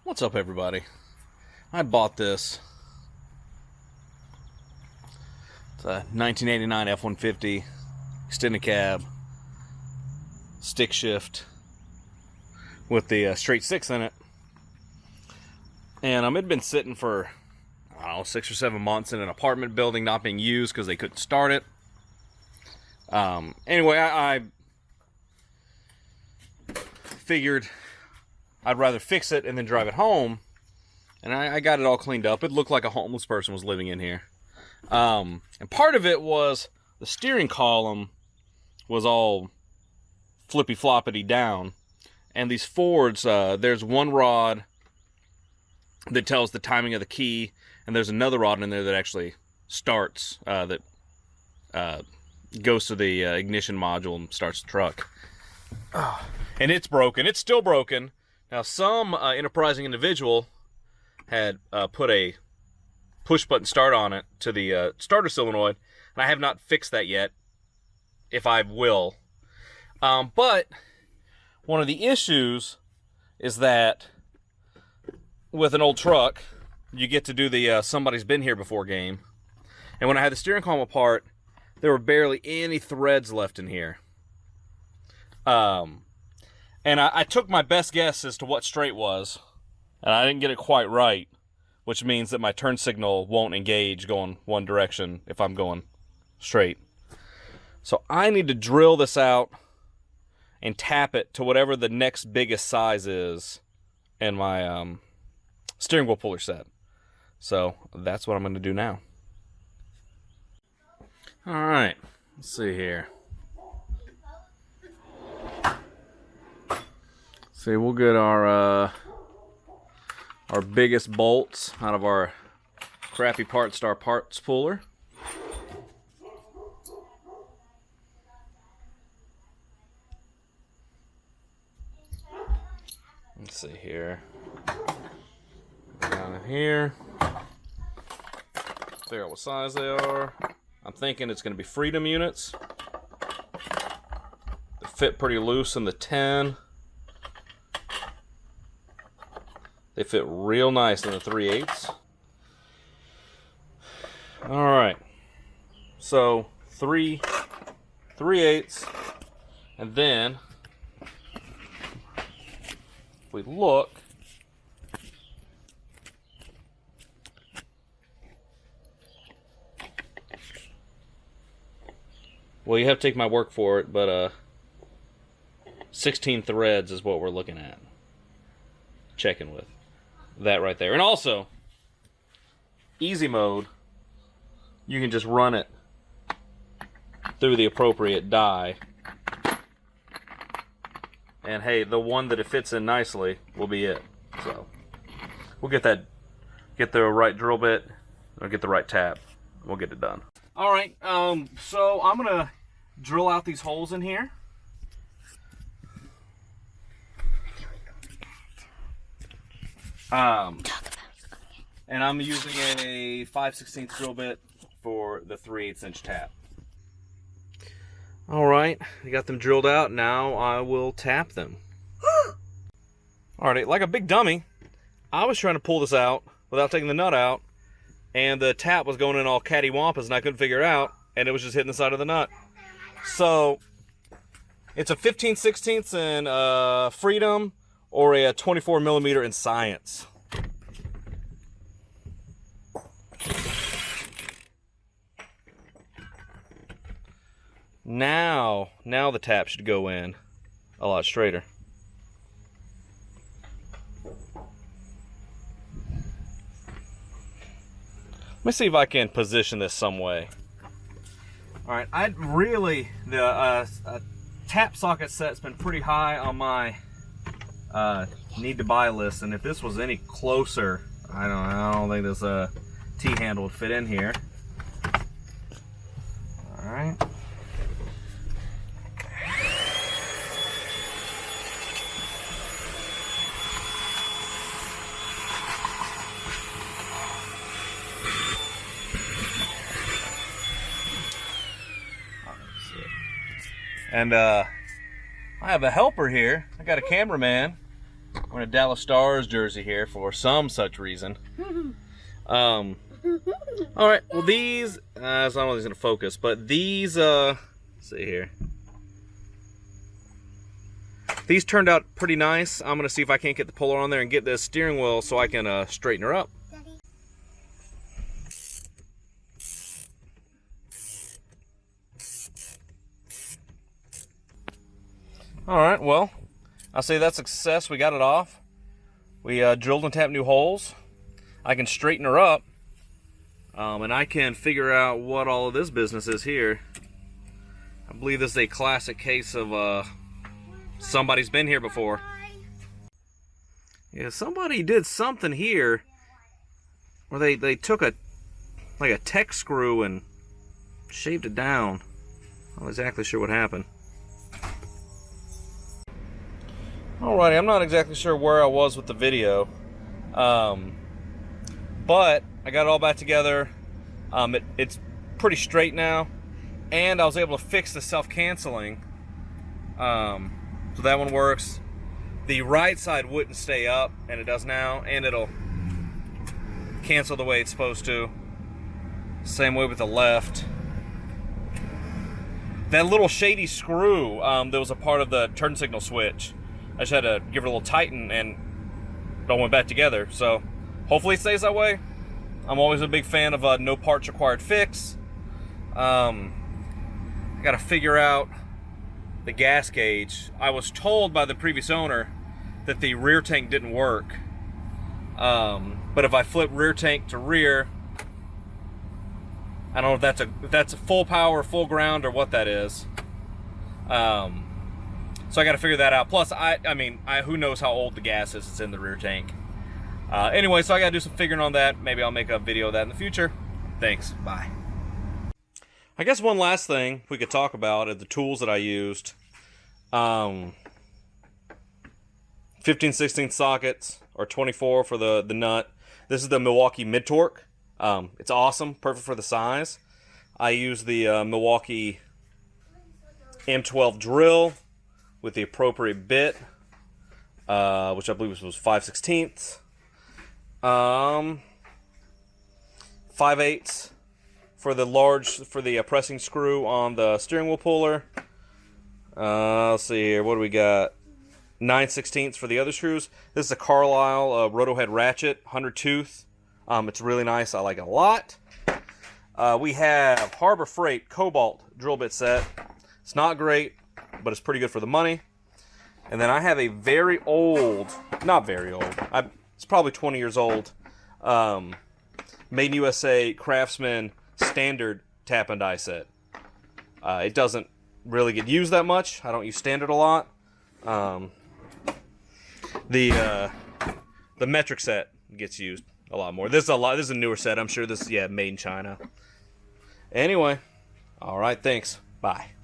What's up, everybody? I bought this. It's a 1989 F150 extended cab stick shift with the straight six in it, and it had been sitting for, I don't know, 6 or 7 months in an apartment building, not being used because they couldn't start it. Anyway, I figured I'd rather fix it and then drive it home, and I got it all cleaned up. It looked like a homeless person was living in here. And part of it was the steering column was all flippy-floppity down, and these Fords, there's one rod that tells the timing of the key, and there's another rod in there that actually starts, that goes to the ignition module and starts the truck. And it's broken. It's still broken. Now, some enterprising individual had put a push-button start on it to the starter solenoid, and I have not fixed that yet, if I will. But one of the issues is that with an old truck, you get to do the somebody's been here before game. And when I had the steering column apart, there were barely any threads left in here. And I took my best guess as to what straight was, and I didn't get it quite right, which means that my turn signal won't engage going one direction if I'm going straight. So I need to drill this out and tap it to whatever the next biggest size is in my steering wheel puller set. So that's what I'm going to do now. All right, let's see here. See, we'll get our biggest bolts out of our crappy Star parts puller. Let's see here. Down in here. Figure out what size they are. I'm thinking it's going to be Freedom units. They fit pretty loose in the 10. They fit real nice in the 3/8. All right. So 3/8, and then if we look, well, you have to take my word for it, but 16 threads is what we're looking at. Checking with that right there. And also, easy mode, you can just run it through the appropriate die, and hey, the one that it fits in nicely will be it. So we'll get the right drill bit, or get the right tap, and we'll get it done. All right, so I'm gonna drill out these holes in here. And I'm using a 5/16 drill bit for the 3/8 inch tap. All right, I got them drilled out. Now I will tap them. All right, like a big dummy, I was trying to pull this out without taking the nut out, and the tap was going in all cattywampus, and I couldn't figure it out, and it was just hitting the side of the nut. So it's a 15/16 in Freedom, or a 24mm in Science. Now the tap should go in a lot straighter. Let me see if I can position this some way. All right, the tap socket set's been pretty high on my need to buy list, and if this was any closer, I don't think this T-handle would fit in here. All right. And I have a helper here. I got a cameraman wearing a Dallas Stars jersey here for some such reason. All right, well these, so I don't know if it's gonna focus, but these, let's see here. These turned out pretty nice. I'm gonna see if I can't get the puller on there and get this steering wheel so I can straighten her up. All right, well, I'll say that's a success. We got it off. We drilled and tapped new holes. I can straighten her up, and I can figure out what all of this business is here. I believe this is a classic case of somebody's been here before. Yeah, somebody did something here where they took a tech screw and shaved it down. I'm not exactly sure what happened. Alrighty, I'm not exactly sure where I was with the video, but I got it all back together. It's pretty straight now, and I was able to fix the self-canceling, so that one works. The right side wouldn't stay up, and it does now, and it'll cancel the way it's supposed to. Same way with the left. That little shady screw that was a part of the turn signal switch, I just had to give it a little tighten and it all went back together. So hopefully it stays that way. I'm always a big fan of no parts required fix. I gotta figure out the gas gauge. I was told by the previous owner that the rear tank didn't work. But if I flip rear tank to rear, I don't know if that's a full power, full ground, or what that is. So I got to figure that out. Plus, I mean, who knows how old the gas is that's in the rear tank. Anyway, so I got to do some figuring on that. Maybe I'll make a video of that in the future. Thanks. Bye. I guess one last thing we could talk about are the tools that I used. 15/16 sockets, or 24 for the nut. This is the Milwaukee Mid-Torque. It's awesome, perfect for the size. I use the Milwaukee M12 drill with the appropriate bit, which I believe was 5/16. 5/8 for the pressing screw on the steering wheel puller. Let's see here, what do we got? 9/16 for the other screws. This is a Carlisle roto head ratchet, 100 tooth. It's really nice. I like it a lot. We have Harbor Freight Cobalt drill bit set. It's not great, but it's pretty good for the money. And then I have a very old, not very old, it's probably 20 years old, Made in USA Craftsman standard tap and die set. It doesn't really get used that much. I don't use standard a lot. The metric set gets used a lot more. This is a newer set. I'm sure this is made in China. Anyway, all right, thanks. Bye.